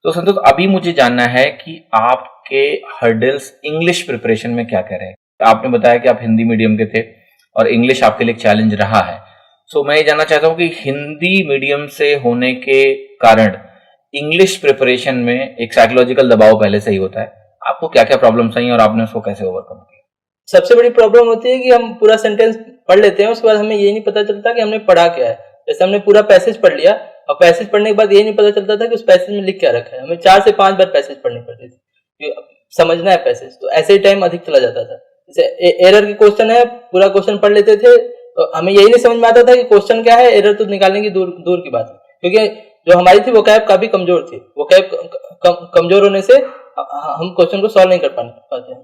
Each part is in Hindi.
तो संतोष, अभी मुझे जानना है कि आपके हर्डल्स इंग्लिश प्रिपरेशन में क्या क्या रहे। आपने बताया कि आप हिंदी मीडियम के थे और इंग्लिश आपके लिए एक चैलेंज रहा है। सो मैं ये जानना चाहता हूँ कि हिंदी मीडियम से होने के कारण इंग्लिश प्रिपरेशन में एक साइकोलॉजिकल दबाव पहले से ही होता है, आपको क्या क्या प्रॉब्लम्स आई और आपने उसको कैसे ओवरकम किया? सबसे बड़ी प्रॉब्लम होती है कि हम पूरा सेंटेंस पढ़ लेते हैं, उसके बाद हमें ये नहीं पता चलता कि हमने पढ़ा क्या है। जैसे हमने पूरा पैसेज पढ़ लिया और पैसेज पढ़ने के बाद ये नहीं पता चलता था कि उस पैसेज में लिख क्या रखा है। हमें 4 से 5 बार पैसेज पढ़नी पड़ती थी, समझना है पैसेज, तो ऐसे ही टाइम अधिक चला जाता था। जैसे एरर की क्वेश्चन है, पूरा क्वेश्चन पढ़ लेते थे तो हमें यही नहीं समझ में आता था कि क्वेश्चन क्या है, एरर तो निकालने की दूर की बात है, क्योंकि जो हमारी थी वोकैब काफी कमजोर थी। वोकैब कमजोर होने से हम क्वेश्चन को सॉल्व नहीं कर पाते हैं।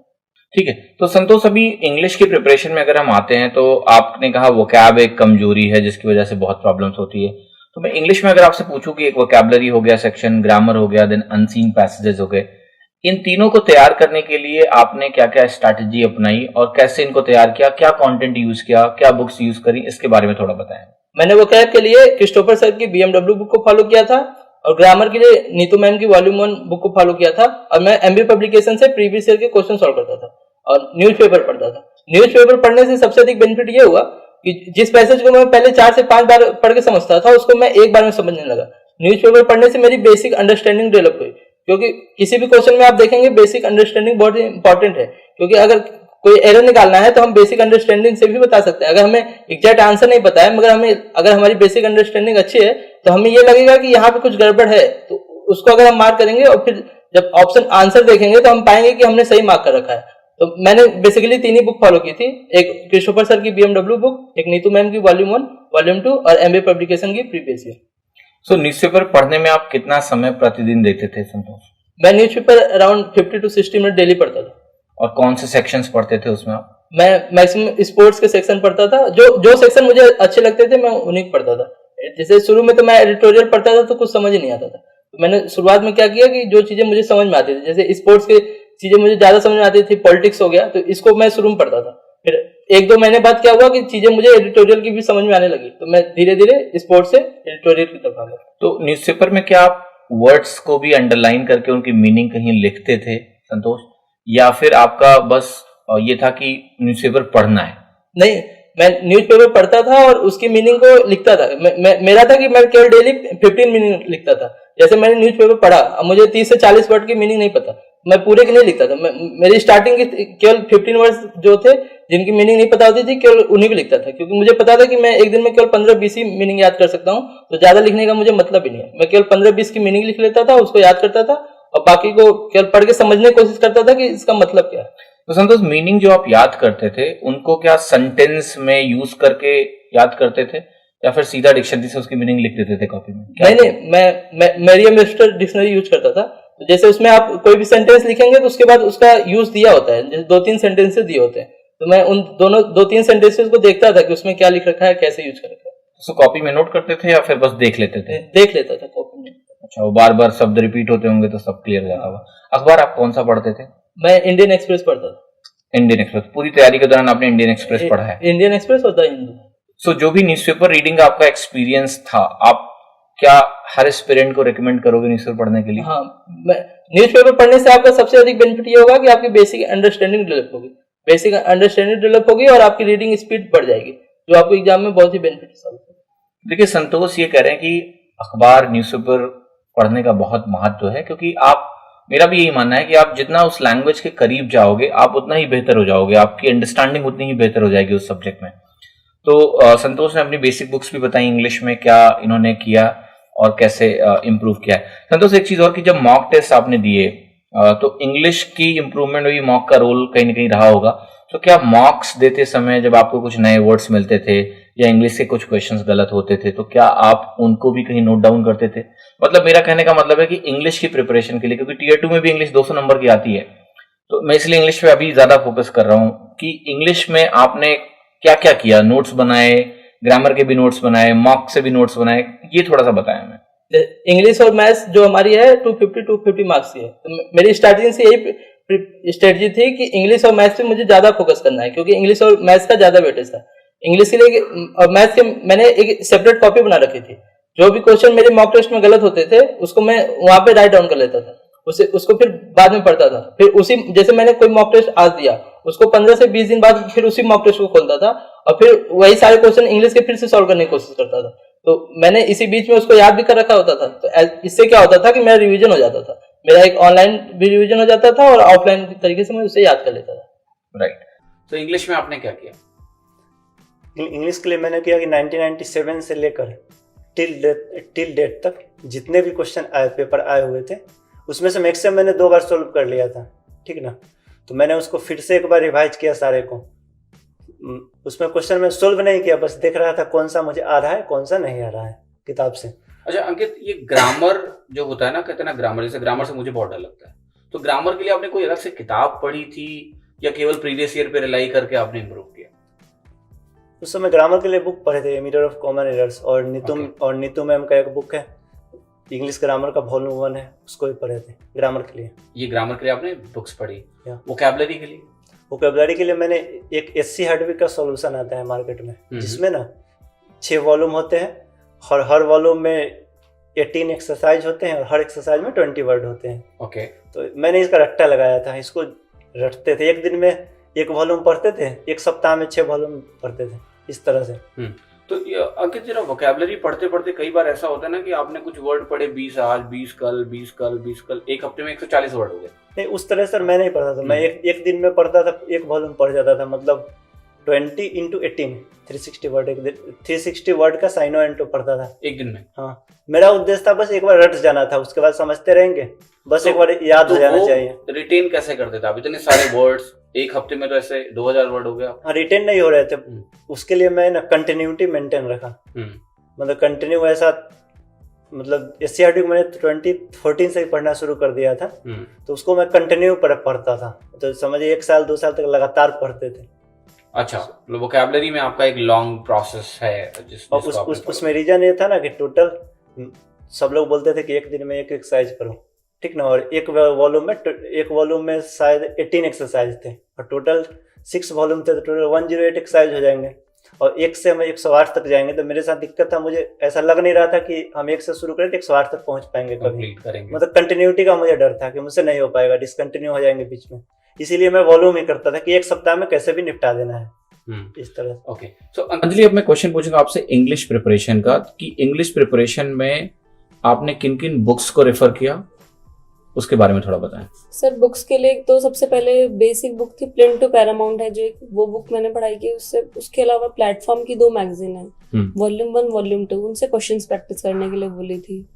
ठीक है, तो संतोष, अभी इंग्लिश की प्रिपरेशन में अगर हम आते हैं तो आपने कहा वोकैब एक कमजोरी है जिसकी वजह से बहुत प्रॉब्लम्स होती है। तो मैं इंग्लिश में अगर आपसे पूछूं कि एक वोकैबुलरी हो गया सेक्शन, ग्रामर हो गया, देन अनसीन पैसेजेस हो गए, इन तीनों को तैयार करने के लिए आपने क्या क्या स्ट्रैटेजी अपनाई और कैसे इनको तैयार किया, क्या कंटेंट यूज किया, क्या बुक्स यूज करी, इसके बारे में थोड़ा बताएं। मैंने वोकैब के लिए क्रिस्टोफर सर की BMW बुक को फॉलो किया था और ग्रामर के लिए नीतू मैम की वॉल्यूम 1 बुक को फॉलो किया था और मैं MB पब्लिकेशन से प्रीवियस ईयर के क्वेश्चन सॉल्व करता था और न्यूज़पेपर पढ़ता था। न्यूज़पेपर पढ़ने से सबसे अधिक बेनिफिट ये हुआ कि जिस पैसेज को मैं पहले 4 से 5 बार पढ़ के समझता था उसको मैं एक बार में समझने लगा। न्यूज़पेपर पढ़ने से मेरी बेसिक अंडरस्टैंडिंग डेवलप हुई, क्योंकि किसी भी क्वेश्चन में आप देखेंगे बेसिक अंडरस्टैंडिंग बहुत इंपॉर्टेंट है, क्योंकि अगर कोई एरर निकालना है तो हम बेसिक अंडरस्टैंडिंग से भी बता सकते हैं। अगर हमें एग्जैक्ट आंसर नहीं पता है मगर अगर हमारी बेसिक अंडरस्टैंडिंग अच्छी है तो हमें ये लगेगा कि यहाँ पे कुछ गड़बड़ है, तो उसको अगर हम मार्क करेंगे और फिर जब ऑप्शन आंसर देखेंगे तो हम पाएंगे कि हमने सही मार्क कर रखा है। तो मैंने बेसिकली 3 ही बुक फॉलो की थी, एक क्रिस्टोफर सर की BMW बुक, एक नीतू मैम की वॉल्यूम 1, वॉल्यूम 2 और MB पब्लिकेशन की प्रीवियस ईयर। सो न्यूज़पेपर पढ़ने में आप कितना समय प्रतिदिन देते थे संतोष? मैं newspaper around 50 to 60 minute daily पढ़ता था। और कौन से सेक्शंस पढ़ते थे उसमें आप? मैं मैक्सिमम स्पोर्ट्स के सेक्शन पढ़ता था, जो सेक्शन मुझे अच्छे लगते थे मैं उन्हीं को पढ़ता था। जैसे शुरू में तो मैं एडिटोरियल पढ़ता था तो कुछ समझ ही नहीं आता था, तो मैंने शुरुआत में क्या किया कि जो चीजें मुझे समझ में आती थी, जैसे स्पोर्ट्स की चीजें मुझे ज्यादा समझ में आती थी, पॉलिटिक्स हो गया, तो इसको मैं शुरू में पढ़ता था। फिर 1-2 महीने बाद क्या हुआ कि चीजें मुझे एडिटोरियल की भी समझ में आने लगी, तो मैं धीरे धीरे स्पोर्ट्स से एडिटोरियल की तरफ आ गया। तो न्यूज़पेपर में क्या आप वर्ड्स को भी अंडरलाइन करके उनकी मीनिंग कहीं लिखते थे संतोष, या फिर आपका बस ये था कि न्यूज़पेपर पढ़ना है? नहीं, मैं न्यूज़पेपर पढ़ता था और उसकी मीनिंग को लिखता था। मेरा था कि मैं केवल डेली 15 मीनिंग लिखता था। जैसे मैंने न्यूज़पेपर पढ़ा, अब मुझे 30 से 40 वर्ड की मीनिंग नहीं पता, मैं पूरे की नहीं लिखता था। मेरी स्टार्टिंग की केवल 15 वर्ड्स जो थे जिनकी मीनिंग नहीं पता होती थी, केवल उन्हीं को लिखता था, क्योंकि मुझे पता था कि मैं एक दिन में केवल 15-20 ही मीनिंग याद कर सकता हूँ, तो ज्यादा लिखने का मुझे मतलब ही नहीं है। मैं केवल 15-20 की मीनिंग लिख लेता था, उसको याद करता था और बाकी को केवल पढ़ के समझने की कोशिश करता था कि इसका मतलब क्या है। तो संतोष, मीनिंग जो आप याद करते थे उनको क्या सेंटेंस में यूज करके याद करते थे या फिर सीधा डिक्शनरी से उसकी मीनिंग लिख देते थे कॉपी में? नहीं, मैं मेरियम-वेबस्टर डिक्शनरी यूज करता था। तो जैसे उसमें आप कोई भी सेंटेंस लिखेंगे तो उसके बाद उसका यूज दिया होता है, जैसे 2-3 सेंटेंसेस दिए होते हैं, तो मैं उन दोनों 2-3 सेंटेंसेस को देखता था कि उसमें क्या लिख रखा है, कैसे यूज कर रखा है। तो कॉपी में नोट करते थे या फिर बस देख लेते थे? देख लेता था कॉपी में। अच्छा, वो बार बार शब्द रिपीट होते होंगे तो सब क्लियर हो जाता होगा। अखबार आप कौन सा पढ़ते थे? मैं इंडियन एक्सप्रेस पढ़ता था। Indian express? पूरी तैयारी के दौरान आपने इंडियन एक्सप्रेस पढ़ा है? इंडियन एक्सप्रेस और द हिंदू। सो जो भी न्यूज़पेपर रीडिंग का आपका एक्सपीरियंस था, आप क्या हर एस्पिरेंट को रिकमेंड करोगे न्यूज़पेपर पढ़ने के लिए? हाँ, न्यूज़पेपर पढ़ने से आपका सबसे अधिक बेनिफिट ये होगा कि आपकी बेसिक अंडरस्टैंडिंग डेवलप होगी, और आपकी रीडिंग स्पीड बढ़ जाएगी, जो आपको एग्जाम में बहुत ही बेनिफिट होगा। देखिए संतोष, ये कह रहे हैं कि अखबार न्यूज़पेपर पढ़ने का बहुत महत्व है, क्योंकि मेरा भी यही मानना है कि आप जितना उस लैंग्वेज के करीब जाओगे आप उतना ही बेहतर हो जाओगे, आपकी अंडरस्टैंडिंग उतनी ही बेहतर हो जाएगी उस सब्जेक्ट में। तो संतोष ने अपनी बेसिक बुक्स भी बताई इंग्लिश में, क्या इन्होंने किया और कैसे इम्प्रूव किया है। संतोष, एक चीज और कि जब मॉक टेस्ट आपने दिए तो इंग्लिश की इम्प्रूवमेंट में भी मॉक का रोल कहीं ना कहीं रहा होगा। तो क्या मॉक्स देते समय जब आपको कुछ नए वर्ड्स मिलते थे या इंग्लिश के कुछ क्वेश्चंस गलत होते थे तो क्या आप उनको भी कहीं नोट डाउन करते थे? मतलब मेरा कहने का मतलब है कि इंग्लिश की प्रिपरेशन के लिए, क्योंकि टीयर 2 में भी इंग्लिश 200 नंबर की आती है, तो मैं इसलिए इंग्लिश पे अभी ज्यादा फोकस कर रहा हूँ कि इंग्लिश में आपने क्या क्या किया, नोट्स बनाए, ग्रामर के भी नोट्स बनाए, मॉक से भी नोट्स बनाए, ये थोड़ा सा बताया हमें। इंग्लिश और मैथ्स जो हमारी है 250 मार्क्स की है, तो मेरी स्टार्टिंग से यही स्ट्रेटजी थी कि इंग्लिश और मैथ्स पे मुझे ज्यादा फोकस करना है, क्योंकि इंग्लिश और मैथ्स का ज्यादा वेटेज था। इंग्लिश के लिए और मैथ्स के मैंने एक सेपरेट कॉपी बना रखी थी, जो भी क्वेश्चन मेरे मॉक टेस्ट में गलत होते थे उसको मैं वहां पे राइट डाउन कर लेता था, उसको फिर बाद में पढ़ता था। फिर उसी जैसे मैंने कोई मॉक टेस्ट आज दिया, उसको 15 से 20 दिन बाद फिर उसी मॉक टेस्ट को खोलता था और फिर वही सारे क्वेश्चन इंग्लिश के फिर से सॉल्व करने की कोशिश करता था। तो मैंने इसी बीच में उसको याद भी कर रखा होता था। तो इससे क्या होता था कि मेरा रिवीजन हो जाता था, मेरा एक ऑनलाइन भी रिवीजन हो जाता था और ऑफलाइन तरीके से मैं उसे याद कर लेता था। राइट। तो इंग्लिश में आपने क्या किया? इंग्लिश के लिए मैंने किया कि 1997 से लेकर टिल डेट तक जितने भी क्वेश्चन पेपर आए हुए थे उसमें से मैक्सिमम मैंने 2 बार सोल्व कर लिया था, ठीक ना। तो मैंने उसको फिर से एक बार रिवाइज किया सारे को। उसमें क्वेश्चन में सोल्व नहीं किया, बस देख रहा था कौन सा मुझे आ रहा है कौन सा नहीं आ रहा है किताब से। अच्छा अंकित, ये ग्रामर जो होता है ना, कहते हैं ना ग्रामर, जैसे ग्रामर से मुझे बहुत डर लगता है, तो ग्रामर के लिए आपने कोई अलग से किताब पढ़ी थी या केवल प्रीवियस ईयर पे रिलाई करके आपने इम्प्रूव किया? उस समय ग्रामर के लिए बुक पढ़े थे, मिरर ऑफ कॉमन एरर्स, और नीतू मैम का एक बुक है इंग्लिश ग्रामर का वॉल्यूम 1 है, उसको भी पढ़े थे ग्रामर के लिए। ये ग्रामर के लिए आपने बुक्स पढ़ी। वोकैबुलरी के लिए? वोकैबुलरी के लिए मैंने एक एससी हार्डविक का सॉल्यूशन आता है मार्केट में, जिसमें ना 6 वॉल्यूम होते हैं और हर वॉल्यूम में 18 एक्सरसाइज होते हैं और हर एक्सरसाइज में 20 वर्ड होते हैं। ओके। तो मैंने इसका रट्टा लगाया था, इसको रटते थे, एक दिन में 1 वॉल्यूम पढ़ते थे, 1 सप्ताह में 6 वॉल्यूम पढ़ते थे, इस तरह से। तो अंकित जरा वोकैबुलरी पढ़ते पढ़ते कई बार ऐसा होता है ना कि आपने कुछ वर्ड पढ़े 20 आज, 20 कल, 20 कल, 20 कल, एक हफ्ते में 140 वर्ड हो गए। नहीं, उस तरह सर मैं नहीं पढ़ता था। मैं एक दिन में पढ़ता था, 1 वॉल्यूम पढ़ जाता था, मतलब 20 into 18 360 वर्ड, एक दिन 360 वर्ड का साइनो एंटो पढ़ता था एक दिन में। हाँ, मेरा उद्देश्य था बस एक बार रट जाना था, उसके बाद समझते रहेंगे, बस एक बार याद हो जाना चाहिए। रिटेन कैसे करते थे आप इतने सारे वर्ड्स एक हफ्ते में? तो ऐसे 2000 वर्ड हो गया। हाँ, रिटेन नहीं हो रहे थे, उसके लिए मैं ना कंटिन्यूटी मेंटेन रखा, मतलब कंटिन्यू ऐसा, मतलब एससीआरटी को मैंने 2014 से ही पढ़ना शुरू कर दिया था, तो उसको मैं कंटिन्यू पढ़ता था, तो समझिए 1 साल 2 साल तक लगातार पढ़ते थे। अच्छा, मतलब वोकैबुलरी में आपका एक लॉन्ग प्रोसेस है उसमें रीजन ये था ना कि टोटल सब लोग बोलते थे कि एक दिन में 1 एक्सरसाइज करो, ठीक ना, और एक वॉल्यूम में शायद 18 एक्सरसाइज थे और टोटल 6 वॉल्यूम थे, तो टोटल 108 एक्सरसाइज हो जाएंगे और 1 से हम 108 तक जाएंगे। तो मेरे साथ दिक्कत था, मुझे ऐसा लग नहीं रहा था कि हम 1 से शुरू करें तो 108 तक पहुंच पाएंगे कभी, मतलब कंटिन्यूटी का मुझे डर था कि मुझसे नहीं हो पाएगा, डिसकंटिन्यू हो जाएंगे बीच में, इसीलिए मैं वॉल्यूम ही करता था कि 1 सप्ताह में कैसे भी निपटा देना है, इस तरह। ओके, सो अंजलि, अब मैं क्वेश्चन पूछूंगा आपसे इंग्लिश प्रिपरेशन का, कि इंग्लिश प्रिपरेशन में आपने किन किन बुक्स को रेफर किया, उसके बारे में थोड़ा बताएं। सर बुक्स के लिए तो सबसे पहले बेसिक बुक थी प्लेन टू पैरामाउंट है, जो एक वो बुक मैंने पढ़ाई की। उसके अलावा प्लेटफॉर्म की 2 मैगजीन है, वॉल्यूम 1 वॉल्यूम 2, उनसे क्वेश्चंस प्रैक्टिस करने के लिए बोली थी।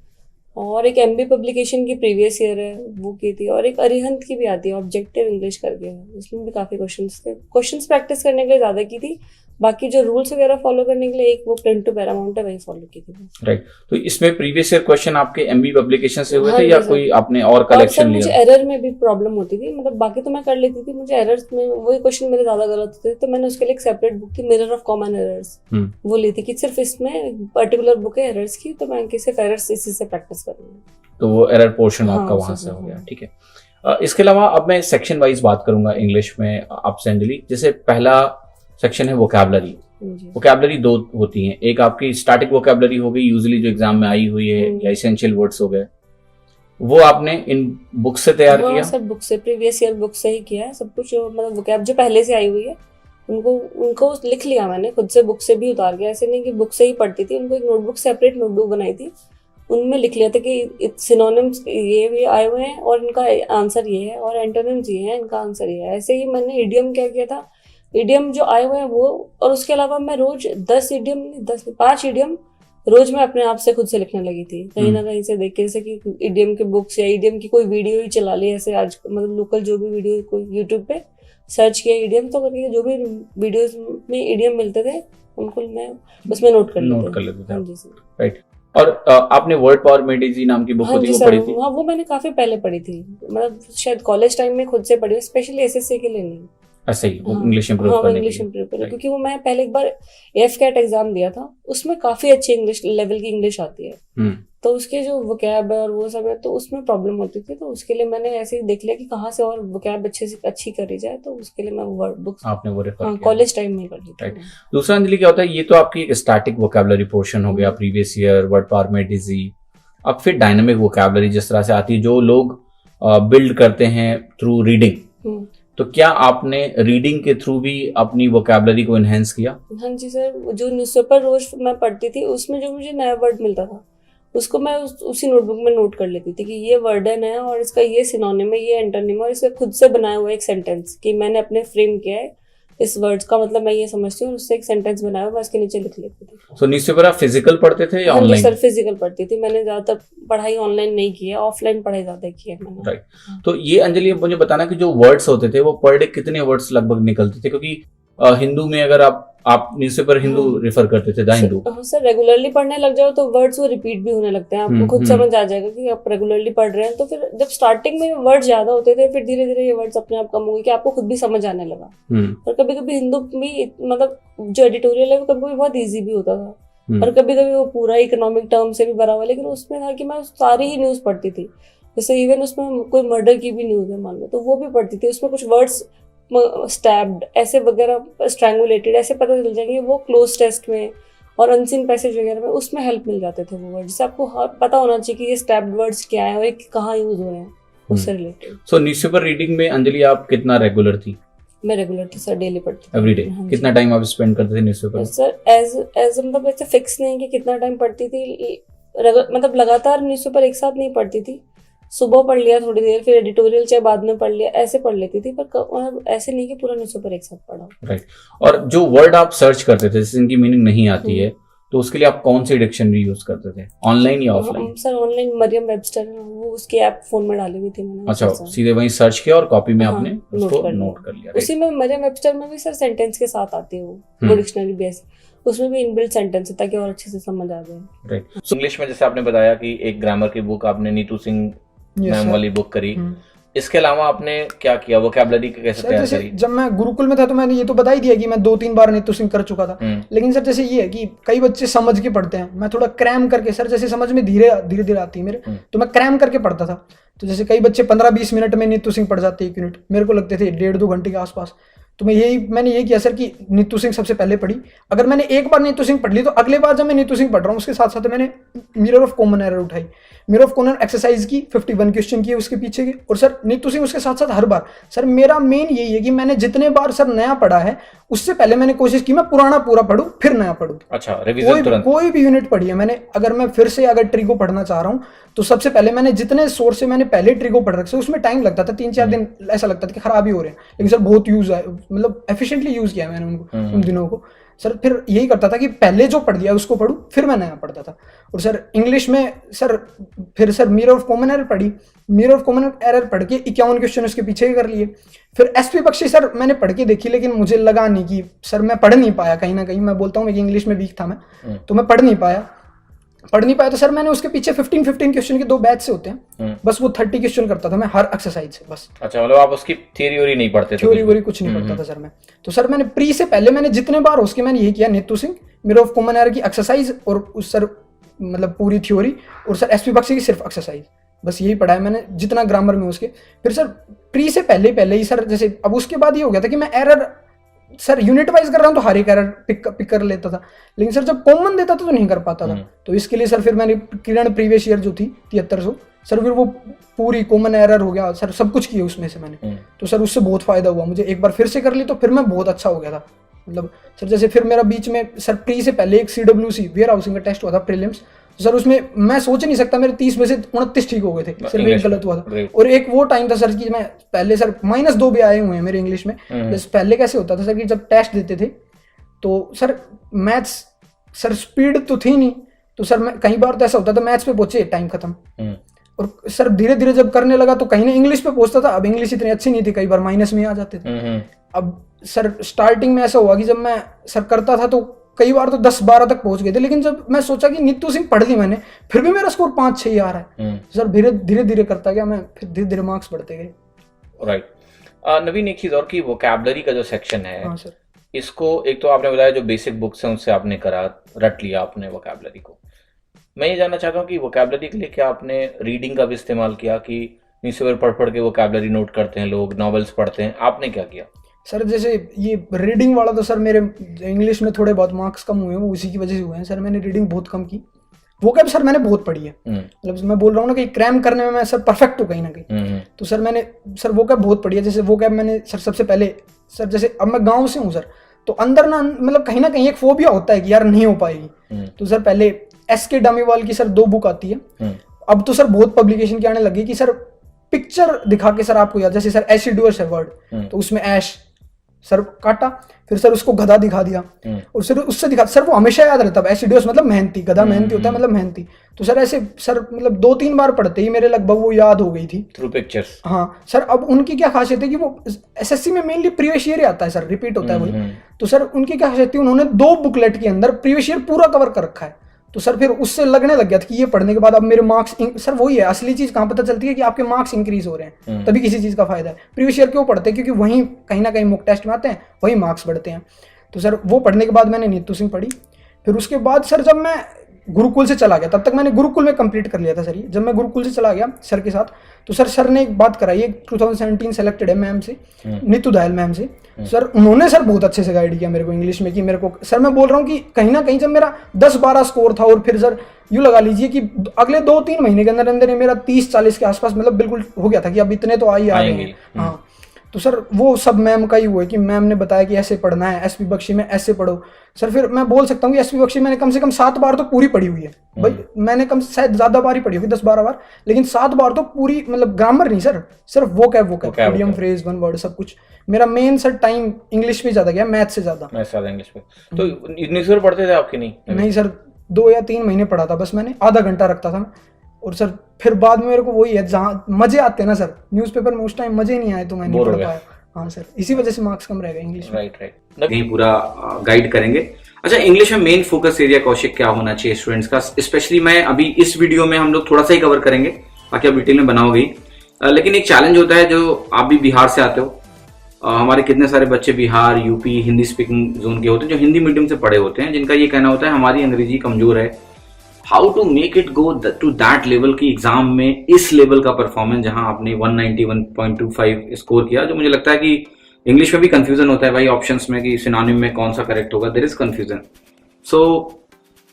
और एक एमबी पब्लिकेशन की प्रीवियस ईयर है वो की थी, और एक अरिहंत की भी आती है ऑब्जेक्टिव इंग्लिश करके, उसमें भी काफी क्वेश्चंस थे। क्वेश्चंस प्रैक्टिस करने के लिए ज्यादा की थी, बाकी जो रूल्स वगैरह फॉलो करने के लिए एक वो प्लेन टू पैरामाउंट है, वही फॉलो की थी। राइट। तो इसमें प्रीवियस ईयर क्वेश्चन आपके एमबी पब्लिकेशन से हुए थे या कोई आपने और कलेक्शन लिया? मुझे एरर में भी प्रॉब्लम होती थी, मतलब बाकी तो मैं कर लेती थी, मुझे एरर्स में वही क्वेश्चन मेरे ज्यादा गलत होते थे, तो मैंने उसके लिए एक सेपरेट बुक थी मिरर ऑफ कॉमन एरर्स, वो ली थी कि सिर्फ इसमें पर्टिकुलर बुक है एरर्स की, तो मैं सिर्फ एरर्स इसी से प्रैक्टिस करूंगी, तो वो एरर पोर्शन आपका वहां से हो गया। ठीक है, इसके अलावा अब मैं सेक्शन वाइज बात करूंगा इंग्लिश में आपसे अंजलि। जैसे पहला सेक्शन है वोकैबुलरी। वोकैबुलरी 2 होती हैं, एक आपकी स्टैटिक वोकैबुलरी हो गई, यूजुअली जो एग्जाम में आई हुई है, या एसेंशियल वर्ड्स हो गए, वो आपने इन बुक से तैयार किया? सर बुक से, प्रीवियस ईयर बुक से ही किया है सब कुछ, मतलब वोकैब जो पहले से आई हुई है उनको लिख लिया मैंने खुद से, बुक से भी उतार के, ऐसे नहीं कि बुक से ही पढ़ती थी, उनको एक नोटबुक, सेपरेट नोटबुक बनाई थी, उनमें लिख लिया था कि सिनोनिम्स ये आए हुए हैं और इनका आंसर ये है, और एंटोनिम्स ये है, इनका आंसर ये है। ऐसे ही मैंने इडियम क्या किया था, इडियम जो आए हुए हैं वो, और उसके अलावा मैं रोज 5 इडियम रोज मैं अपने आप से खुद से लिखने लगी थी, कहीं ना कहीं से देख के, जैसे कि इडियम के बुक्स या इडियम की कोई वीडियो ही चला ली, ऐसे आज मतलब लोकल जो भी वीडियो कोई यूट्यूब पे सर्च किया इडियम, तो करके जो भी वीडियोस में इडियम मिलते थे उनको मैं उसमें नोट कर लेते थे। हाँ जी सर, राइट। और आपने वर्ड पावर मेडिजी नाम की बुक होती है, वो पढ़ी थी? हाँ, वो मैंने काफी पहले पढ़ी थी, मतलब शायद कॉलेज टाइम में खुद से पढ़ी, स्पेशली एसएससी के लिए नहीं, ऐसे ही इंग्लिश इंप्रूव करने इंग्लिश इंप्रूव करने, क्योंकि वो मैं पहले एक बार एफ कैट एग्जाम दिया था, उसमें काफी अच्छी इंग्लिश लेवल की इंग्लिश आती है, तो उसके जो वोकैब है और वो सब है तो उसमें प्रॉब्लम होती थी, तो उसके लिए मैंने ऐसे ही देख लिया कि कहाँ से और वोकैब अच्छी करी जाए, तो उसके लिए मैं वर्ड बुक्स आपने वो रेफर हाँ किया। कॉलेज टाइम में कर ली थी। Right. दूसरा अंजलि क्या होता है, ये तो आपकी एक स्टैटिक वोकैबुलरी पोर्शन हो गया, प्रीवियस ईयर, वर्ड पावर में डिजी। अब फिर डायनामिक वोकैबुलरी जिस तरह से आती है, जो लोग बिल्ड करते हैं थ्रू रीडिंग, हम्म। तो क्या आपने रीडिंग के थ्रू भी अपनी वोकैबुलरी को एनहेंस किया? हाँ जी सर, जो न्यूज़पेपर रोज मैं पढ़ती थी उसमें जो मुझे नया वर्ड मिलता था उसको मैं उसी नोटबुक में नोट कर लेती थी कि ये वर्ड है नया और इसका ये सिनोनिम है, ये एंटोनिम है, और इसका खुद से बनाया हुआ एक सेंटेंस कि मैंने अपने फ्रेम किया है इस वर्ड्स का मतलब मैं ये समझती हूँ, उससे एक सेंटेंस बनाया हुआ मैं उसके नीचे लिख लेती थी। सो न्यूज़पेपर आप फिजिकल पढ़ते थे या हाँ जी ऑनलाइन? सर, फिजिकल पढ़ती थी। मैंने ज्यादातर पढ़ाई ऑनलाइन नहीं की है, ऑफलाइन पढ़ाई ज्यादा की है मैंने। राइट। तो ये अंजलि अब मुझे बताना कि जो वर्ड्स होते थे वो पर डे कितने वर्ड्स लगभग निकलते थे, क्योंकि हिंदू में अगर आप न्यूज़पेपर हिंदू रेफर करते थे, द हिंदू। सर रेगुलरली पढ़ने लग जाओ तो वर्ड्स वो रिपीट भी होने लगते हैं, आपको खुद समझ आ जाएगा कि आप रेगुलरली पढ़ रहे हैं। तो फिर जब स्टार्टिंग में वर्ड ज्यादा होते थे फिर धीरे धीरे ये वर्ड्स अपने आप कम हो गए कि आपको खुद भी समझ आने लगा। और कभी कभी हिंदू भी मतलब जो एडिटोरियल है वो कभी कभी बहुत ईजी भी होता था और कभी कभी वो पूरा इकोनॉमिक टर्म से भी भरा हुआ, लेकिन उसमें था कि मैं सारी ही न्यूज पढ़ती थी। जैसे इवन उसमें कोई मर्डर की भी न्यूज है मान लो तो वो भी पढ़ती थी, उसमें कुछ वर्ड्स स्टैब्ड ऐसे वगैरह, स्ट्रैंगुलेटेड ऐसे पता चल जाएंगे वो क्लोज टेस्ट में और अनसीन पैसेज वगैरह में, उसमें हेल्प मिल जाते थे वो वर्ड, जिससे आपको पता होना चाहिए कि ये स्टैब्ड वर्ड्स क्या है और ये कहाँ यूज हो रहे हैं उससे रिलेटेड। सो न्यूज़पेपर रीडिंग में अंजलि आप कितना रेगुलर थी? मैं रेगुलर थी सर, डेली पढ़ती थी एवरीडे। कितना टाइम आप स्पेंड करते थे न्यूज़पेपर? सर एज मतलब ऐसे फिक्स नहीं कि कितना टाइम पढ़ती थी, मतलब लगातार न्यूज़पेपर एक साथ नहीं पढ़ती थी, सुबह पढ़ लिया थोड़ी देर फिर एडिटोरियल चाहे बाद में पढ़ लिया, ऐसे पढ़ लेती थी, पर ऐसे नहीं कि पूरा न्यूज़पेपर एक साथ पढ़ा। राइट। और जो वर्ड आप सर्च करते थे जिनकी मीनिंग नहीं आती है, तो उसके लिए आप कौन सी डिक्शनरी यूज करते थे, ऑनलाइन या offline? Sir online Merriam Webster, वो उसकी ऐप फोन में डाली हुई थी मैंने। अच्छा, सीधे वहीं सर्च किया और कॉपी में आपने उसको नोट कर लिया। उसी में मरियम वेबस्टर में भी सर सेंटेंस के साथ आती है वो डिक्शनरी बेस, उसमें भी इनबिल्ट सेंटेंस है ताकि और अच्छे से समझ आ जाए। राइट। सो इंग्लिश में जैसे आपने बताया कि एक ग्रामर की बुक आपने नीतू सिंह मैम वाली बुक करी, इसके अलावा आपने क्या किया, वोकैबुलरी कैसे तैयार करी? जब मैं गुरुकुल में था तो मैंने ये तो बता ही दिया कि मैं 2-3 बार नीतू सिंह कर चुका था, लेकिन सर जैसे ये है कि कई बच्चे समझ के पढ़ते हैं, मैं थोड़ा क्रैम करके, सर जैसे समझ में धीरे धीरे आती है मेरे, तो मैं क्रैम करके पढ़ता था। तो जैसे कई बच्चे 15-20 मिनट में नीतू सिंह पढ़ जाते 1 यूनिट, मेरे को लगते थे 1.5-2 घंटे के आसपास। तो मैंने ये किया सर कि नीतू सिंह सबसे पहले पढ़ी। अगर मैंने एक बार नीतू सिंह पढ़ ली तो अगले बार जब मैं नीतू सिंह पढ़ रहा हूँ उसके साथ साथ मैंने मिरर ऑफ कॉमन एरर उठाई, मिरर ऑफ कॉमन एक्सरसाइज की 51 क्वेश्चन किए उसके पीछे के। और सर नीतू सिंह उसके साथ साथ हर बार, सर मेरा मेन यही है कि मैंने जितने बार सर नया पढ़ा है उससे पहले मैंने कोशिश की मैं पुराना पूरा पढ़ूं फिर नया पढ़ूं। अच्छा, रिवीजन तुरंत। कोई भी यूनिट पढ़ी है मैंने, अगर मैं फिर से अगर ट्री को पढ़ना चाह रहा हूँ तो सबसे पहले मैंने जितने सोर्स से मैंने पहले ट्री को पढ़ रखे, उसमें टाइम लगता था 3-4 दिन, ऐसा लगता था कि खराब ही हो रहे हैं, लेकिन सर बहुत यूज है, मतलब एफिशिएंटली यूज किया मैंने उनको उन दिनों को। सर फिर यही करता था कि पहले जो पढ़ दिया उसको पढ़ूं फिर मैं नया पढ़ता था। और सर इंग्लिश में सर फिर sir mirror of common error पढ़ी, मिरर ऑफ कॉमन एरर पढ़ के 51 क्वेश्चन उसके पीछे कर लिए। फिर एसपी बख्शी सर मैंने पढ़ के देखी, लेकिन मुझे लगा नहीं कि सर मैं पढ़ नहीं पाया, कहीं ना कहीं मैं बोलता हूँ मैं इंग्लिश में वीक था मैं, तो मैं पढ़ नहीं पाया। तो सर मैंने उसके पीछे 15 क्वेश्चन के 2 बैच से होते हैं, बस वो 30 क्वेश्चन करता था मैं हर एक्सरसाइज से बस। अच्छा, मतलब आप उसकी थ्योरी वोरी नहीं पढ़ते थे? थ्योरी वोरी कुछ नहीं पढ़ता था सर मैं। तो सर मैंने प्री से पहले मैंने जितने बार हो उसके मैंने यही किया, Neetu Singh, mirror of common error की एक्सरसाइज और उस सर मतलब पूरी थ्योरी, और सर एसपी बख्शी की सिर्फ एक्सरसाइज, बस यही पढ़ा है मैंने जितना ग्रामर में उसके। फिर सर प्री से पहले ही सर जैसे अब उसके बाद ये हो गया था कि मैं एरर सर यूनिट वाइज कर रहा हूँ तो हर एक एरर पिक कर लेता था, लेकिन सर जब कॉमन देता था तो नहीं कर पाता था। तो इसके लिए सर फिर मैंने किरण प्रीवियस ईयर जो थी 7300, सर फिर वो पूरी कॉमन एरर हो गया सर, सब कुछ किया उसमें से मैंने। तो सर उससे बहुत फायदा हुआ मुझे, एक बार फिर से कर ली तो फिर मैं बहुत अच्छा हो गया था। मतलब सर जैसे फिर मेरा बीच में सर प्री से पहले एक CWC वेयर हाउसिंग का टेस्ट हुआ था प्रीलिम्स, सर उसमें मैं सोच नहीं सकता मेरे 30 में से 29 ठीक हो गए थे, सिर्फ एक गलत हुआ था। और एक वो टाइम था सर कि मैं पहले सर -2 भी आए हुए हैं मेरे इंग्लिश में। जैसे पहले कैसे होता था सर कि जब टेस्ट देते थे तो सर मैथ्स सर स्पीड तो थी नहीं, तो सर मैं कई बार तो ऐसा होता था मैथ्स पे पहुंचे टाइम खत्म, और सर धीरे धीरे जब करने लगा तो कहीं ना इंग्लिश पे पहुंचता था। अब इंग्लिश इतनी अच्छी नहीं थी, कई बार माइनस में आ जाते थे। अब सर स्टार्टिंग में ऐसा हुआ कि जब मैं सर करता था तो कई बार तो 10-12 तक पहुंच गए थे, लेकिन जब मैं सोचा कि नीतू सिंह पढ़ ली मैंने, फिर भी मेरा स्कोर 5-6 ही आ रहा है। सर धीरे धीरे करता गया मैं, फिर धीरे धीरे मार्क्स बढ़ते गए। राइट। नवीन, एक चीज और की वोकैबुलरी का जो सेक्शन है, हाँ सर, इसको एक तो आपने बताया जो बेसिक बुक्स हैं उससे आपने करा, रट लिया आपने वोकैबुलरी को, मैं ये जानना चाहता हूँ कि वोकैबुलरी के लिए क्या आपने रीडिंग का भी इस्तेमाल किया कि न्यूज़पेपर पढ़ पढ़ के वोकैबुलरी नोट करते हैं लोग, नॉवेल्स पढ़ते हैं, आपने क्या किया? सर जैसे ये रीडिंग वाला तो सर मेरे इंग्लिश में थोड़े बहुत मार्क्स कम हुए हैं, वो उसी की वजह से हुए हैं सर। मैंने रीडिंग बहुत कम की। वोकैब सर मैंने बहुत पढ़ी है, मतलब मैं बोल रहा हूँ ना कि क्रैम करने में मैं सर परफेक्ट हूँ कहीं ना कहीं। तो सर मैंने सर वोकैब बहुत पढ़ी है। जैसे वोकैब मैंने सर सबसे पहले सर, जैसे अब मैं गाँव से हूँ सर, तो अंदर ना मतलब कहीं ना कहीं एक फोबिया होता है कि यार नहीं हो पाएगी। तो सर पहले SK डमीवाल की सर 2 बुक आती है। अब तो सर बहुत पब्लिकेशन की आने लगी कि सर पिक्चर दिखा के सर आपको याद, जैसे सर एसिडुअस है वर्ड, तो उसमें ऐश सर काटा, फिर सर उसको गधा दिखा दिया और सर उससे दिखा, सर वो हमेशा याद रहता है। एसिडुअस मतलब मेहनती, गधा मेहनती होता है मतलब मेहनती। तो सर ऐसे सर मतलब 2-3 बार पढ़ते ही मेरे लगभग वो याद हो गई थी थ्रू पिक्चर्स। हाँ सर। अब उनकी क्या खासियत है कि वो SSC में मेनली प्रीवियस ईयर ही आता है सर, रिपीट होता है वही। तो सर उनकी क्या खासियत थी, उन्होंने 2 बुकलेट के अंदर प्रीवियस ईयर पूरा कवर कर रखा है। तो सर फिर उससे लगने लग गया था कि ये पढ़ने के बाद अब मेरे मार्क्स, सर वही है असली चीज कहाँ पता चलती है कि आपके मार्क्स इंक्रीज हो रहे हैं, तभी किसी चीज का फायदा है। प्रीवियस ईयर क्यों पढ़ते हैं, क्योंकि वहीं कहीं ना कहीं मॉक टेस्ट में आते हैं, वही मार्क्स बढ़ते हैं। तो सर वो पढ़ने के बाद मैंने नीतू सिंह पढ़ी। फिर उसके बाद सर जब मैं गुरुकुल से चला गया, तब तक मैंने गुरुकुल में कंप्लीट कर लिया था सर। ये जब मैं गुरुकुल से चला गया सर के साथ, तो सर ने एक बात कराई, 2017 सेलेक्टेड है मैम से, नीतू दयाल मैम से। सर उन्होंने सर बहुत अच्छे से गाइड किया मेरे को इंग्लिश में, कि मेरे को सर मैं बोल रहा हूँ कि कहीं ना कहीं जब मेरा 10-12 स्कोर था, और फिर सर यूँ लगा लीजिए कि अगले 2-3 महीने के अंदर अंदर ही मेरा 30-40 के आसपास मतलब बिल्कुल हो गया था कि अब इतने तो आ रहे हैं। हाँ तो सर वो सब मैम का ही हुआ है कि मैम ने बताया कि ऐसे पढ़ना है, SP बख्शी में ऐसे पढ़ो। सर फिर मैं बोल सकता हूँ कि SP बख्शी मैंने कम से कम 7 बार तो पूरी पढ़ी हुई है भाई। मैंने कम शायद ज़्यादा बार ही पढ़ी होगी, 10-12 बार, लेकिन 7 बार तो पूरी, मतलब ग्रामर नहीं सर, सिर्फ vocab idiom phrase one word सब कुछ। मेरा मेन सर टाइम इंग्लिश पे ज़्यादा गया, मैथ से ज़्यादा। इंग्लिश पे तो न्यूज़पेपर पढ़ते थे आपके? नहीं सर, 2 या 3 महीने पढ़ा था बस मैंने, आधा घंटा रखता था। और सर फिर बाद में मेरे को वही है, जहाँ मजे आते हैं ना सर न्यूज़पेपर में, उस टाइम मजे नहीं आए तो मैं नहीं पढ़ पाया। हाँ सर, इसी वजह से मार्क्स कम रह गए इंग्लिश में। राइट। कहीं पूरा गाइड करेंगे। अच्छा, इंग्लिश में मेन फोकस एरिया कौशिक क्या होना चाहिए स्टूडेंट्स का? स्पेशली मैं अभी इस वीडियो में हम लोग थोड़ा सा ही कवर करेंगे, बाकी आप डिटेल में बनाओगे ही, लेकिन एक चैलेंज होता है, जो आप भी बिहार से आते हो, हमारे कितने सारे बच्चे Bihar, UP, Hindi speaking zone के होते हैं, जो हिंदी मीडियम से पढ़े होते हैं, जिनका ये कहना होता है हमारी अंग्रेजी कमजोर है। How to make it go to that level की एग्जाम में इस लेवल का परफॉर्मेंस, जहां आपने 191.25 स्कोर किया, जो मुझे लगता है कि इंग्लिश में भी कंफ्यूजन होता है भाई ऑप्शंस में कि सिनोनिम में कौन सा करेक्ट होगा, देयर इज कंफ्यूजन। सो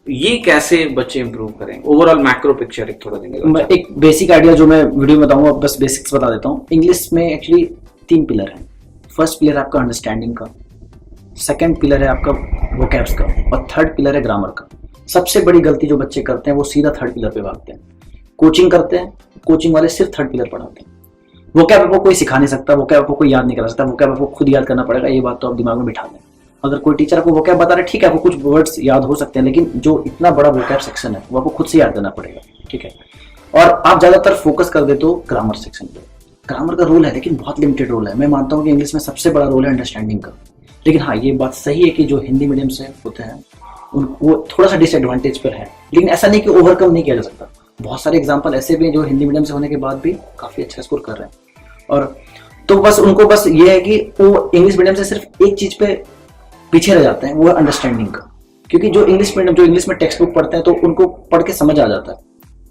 ये कैसे बच्चे इंप्रूव करें? ओवरऑल मैक्रो पिक्चर एक थोड़ा देंगे। एक बेसिक आइडिया जो मैं वीडियो में बताऊंगा, बस बेसिक्स बता देता हूँ। इंग्लिश में एक्चुअली 3 पिलर हैं। फर्स्ट पिलर है आपका अंडरस्टैंडिंग का, सेकंड पिलर है आपका वोकैब्स का, और थर्ड पिलर है ग्रामर का। सबसे बड़ी गलती जो बच्चे करते हैं वो सीधा थर्ड पिलर पे भागते हैं। कोचिंग करते हैं, कोचिंग वाले सिर्फ थर्ड पिलर पढ़ाते हैं। वोकैब आपको कोई सिखा नहीं सकता, वोकैब आपको कोई याद नहीं करा सकता, वोकैब आपको खुद याद करना पड़ेगा। ये बात तो आप दिमाग में बिठा दें। अगर कोई टीचर आपको वोकैब बता रहा है, ठीक है, आपको कुछ वर्ड्स याद हो सकते हैं, लेकिन जो इतना बड़ा वोकैब सेक्शन है वो आपको खुद से याद करना पड़ेगा, ठीक है। और आप ज्यादातर फोकस कर दे तो ग्रामर सेक्शन पे। ग्रामर का रोल है, लेकिन बहुत लिमिटेड रोल है। मैं मानता हूँ कि इंग्लिश में सबसे बड़ा रोल है अंडरस्टैंडिंग का, लेकिन हाँ ये बात सही है कि जो हिंदी मीडियम से होते हैं उनको थोड़ा सा डिसएडवांटेज पर है, लेकिन ऐसा नहीं कि ओवरकम नहीं किया जा सकता। बहुत सारे एग्जाम्पल ऐसे भी हैं जो हिंदी मीडियम से होने के बाद भी काफी अच्छा स्कोर कर रहे हैं। और तो बस उनको बस ये है कि वो इंग्लिश मीडियम से सिर्फ एक चीज पे पीछे रह जाते हैं, वो है अंडरस्टैंडिंग का। क्योंकि जो इंग्लिश में टेक्स्ट बुक पढ़ते हैं तो उनको पढ़ के समझ आ जाता है,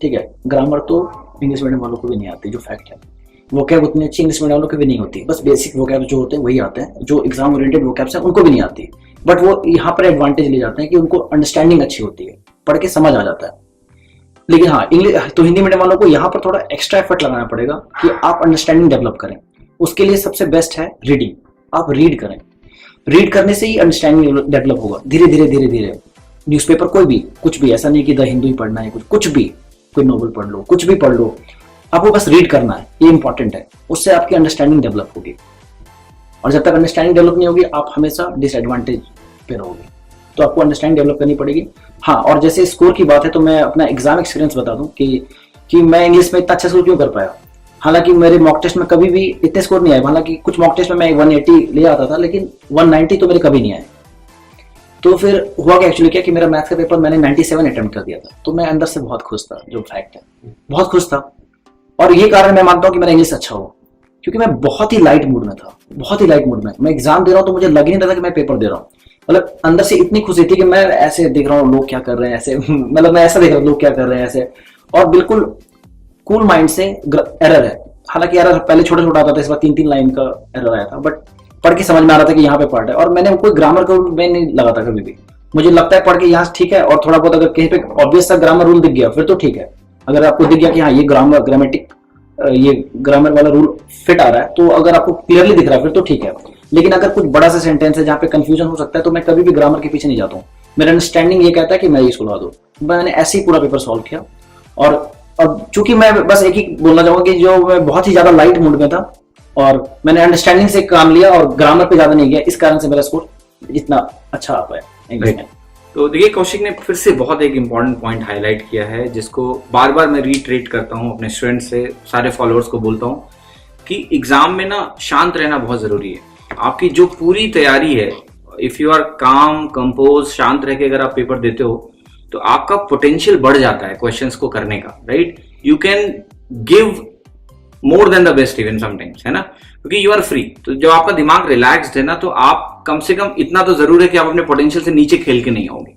ठीक है। ग्रामर तो इंग्लिश मीडियम वालों को भी नहीं आती, जो फैक्ट है। वोकैब उतनी अच्छी इंग्लिश मीडियम वालों को भी नहीं होती, बस बेसिक वोकैब जो होते हैं वही आते हैं। जो एग्जाम ओरिएंटेड वोकैब्स हैं उनको भी नहीं आती, बट वो यहाँ पर एडवांटेज ले जाते हैं कि उनको अंडरस्टैंडिंग अच्छी होती है, पढ़ के समझ आ जाता है। लेकिन हाँ इंग्लिश तो हिंदी मीडियम वालों को यहाँ पर थोड़ा एक्स्ट्रा एफर्ट लगाना पड़ेगा कि आप अंडरस्टैंडिंग डेवलप करें। उसके लिए सबसे बेस्ट है रीडिंग। आप रीड करें, रीड करने से ही अंडरस्टैंडिंग डेवलप होगा धीरे धीरे धीरे धीरे। न्यूज़पेपर कोई भी, कुछ भी, ऐसा नहीं कि द हिंदू ही पढ़ना है, कुछ भी, कोई नोवेल पढ़ लो, कुछ भी पढ़ लो, आपको बस रीड करना है, ये इंपॉर्टेंट है। उससे आपकी अंडरस्टैंडिंग डेवलप होगी, और जब तक अंडरस्टैंडिंग डेवलप नहीं होगी आप हमेशा डिसएडवांटेज पे रहोगे। तो आपको अंडरस्टैंडिंग डेवलप करनी पड़ेगी। हाँ, और जैसे स्कोर की बात है तो मैं अपना एग्जाम एक्सपीरियंस बता दूं कि मैं इंग्लिश में इतना अच्छा स्कोर क्यों कर पाया। हालांकि मेरे मॉक टेस्ट में कभी भी इतने स्कोर नहीं आए, हालांकि कुछ मॉक टेस्ट में मैं 180 ले आता था, लेकिन 190 तो मेरे कभी नहीं आए। तो फिर हुआ क्या एक्चुअली क्या कि मेरा मैथ्स का पेपर मैंने 97 अटेम्प्ट कर दिया था, तो मैं अंदर से बहुत खुश था, जो फैक्ट है बहुत खुश था। और ये कारण मैं मानता हूँ कि मेरा इंग्लिश अच्छा हुआ, क्योंकि मैं बहुत ही लाइट मूड में था, बहुत ही लाइट मूड में। मैं एग्जाम दे रहा हूँ तो मुझे लग ही नहीं रहा था कि मैं पेपर दे रहा हूँ। मतलब अंदर से इतनी खुशी थी कि मैं ऐसे देख रहा हूँ लोग क्या कर रहे हैं ऐसे मतलब मैं ऐसा देख रहा हूँ लोग क्या कर रहे हैं ऐसे, और बिल्कुल कूल माइंड से एरर है, हालांकि एरर पहले छोटा छोटा आता था, इस बार 3-3 लाइन का एरर आया था, बट पढ़ के समझ में आ रहा था कि यहाँ पे पार्ट है। और मैंने कोई ग्रामर का रूल मैं नहीं लगा था कभी भी, मुझे लगता है पढ़ के यहाँ ठीक है, और थोड़ा बहुत अगर कहीं पे ऑब्वियस सा ग्रामर रूल दिख गया फिर तो ठीक है। अगर आपको दिख गया कि हाँ ये ग्रामर वाला रूल फिट आ रहा है, तो अगर आपको क्लियरली दिख रहा है फिर तो ठीक है। लेकिन अगर कुछ बड़ा सा सेंटेंस है जहाँ पे कंफ्यूजन हो सकता है, तो मैं कभी भी ग्रामर के पीछे नहीं जाता हूँ। मेरा अंडरस्टैंडिंग ये कहता है कि मैं ये सुलझा दूं। मैंने ऐसे ही पूरा पेपर सॉल्व किया। और अब चूंकि मैं बस एक ही बोलना चाहूंगा कि जो मैं बहुत ही ज्यादा लाइट मूड में था और मैंने अंडरस्टैंडिंग से काम लिया और ग्रामर पे ज्यादा नहीं गया, इस कारण से मेरा स्कोर इतना अच्छा आ पाया इंग्लिश में। तो देखिए कौशिक ने फिर से बहुत एक इम्पॉर्टेंट पॉइंट हाईलाइट किया है, जिसको बार बार मैं रीट्रेट करता हूँ अपने स्टूडेंट्स से, सारे फॉलोअर्स को बोलता हूँ कि एग्जाम में ना शांत रहना बहुत जरूरी है। आपकी जो पूरी तैयारी है, इफ यू आर काम कंपोज शांत रह के अगर आप पेपर देते हो तो आपका पोटेंशियल बढ़ जाता है क्वेश्चंस को करने का, right. You can give more than the best even sometimes, है ना, क्योंकि यू आर फ्री। तो जब आपका दिमाग रिलैक्स्ड है ना, तो आप कम से कम इतना तो जरूर है कि आप अपने पोटेंशियल से नीचे खेल के नहीं आओगे।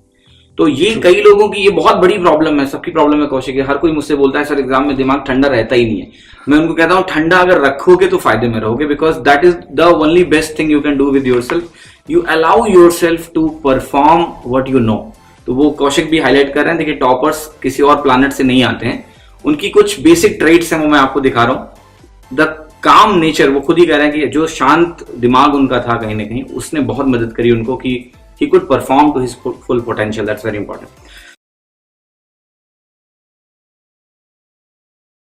तो ये कई लोगों की ये बहुत बड़ी प्रॉब्लम है, सबकी प्रॉब्लम है कौशिक। हर कोई मुझसे बोलता है सर एग्जाम में दिमाग ठंडा रहता ही नहीं है। मैं उनको कहता हूँ ठंडा अगर रखोगे तो फायदे में रहोगे, because that is the only best thing you can do with yourself. You allow yourself to perform what you know. तो वो कौशिक भी हाईलाइट कर रहे हैं। देखिए टॉपर्स किसी और प्लैनेट से नहीं आते हैं, उनकी कुछ बेसिक ट्रेट्स हैं वो मैं आपको दिखा रहा हूँ। द काम नेचर, वो खुद ही कह रहे हैं कि जो शांत दिमाग उनका था कहीं ना कहीं, उसने बहुत मदद करी उनको कि he could perform to his full potential. That's very important.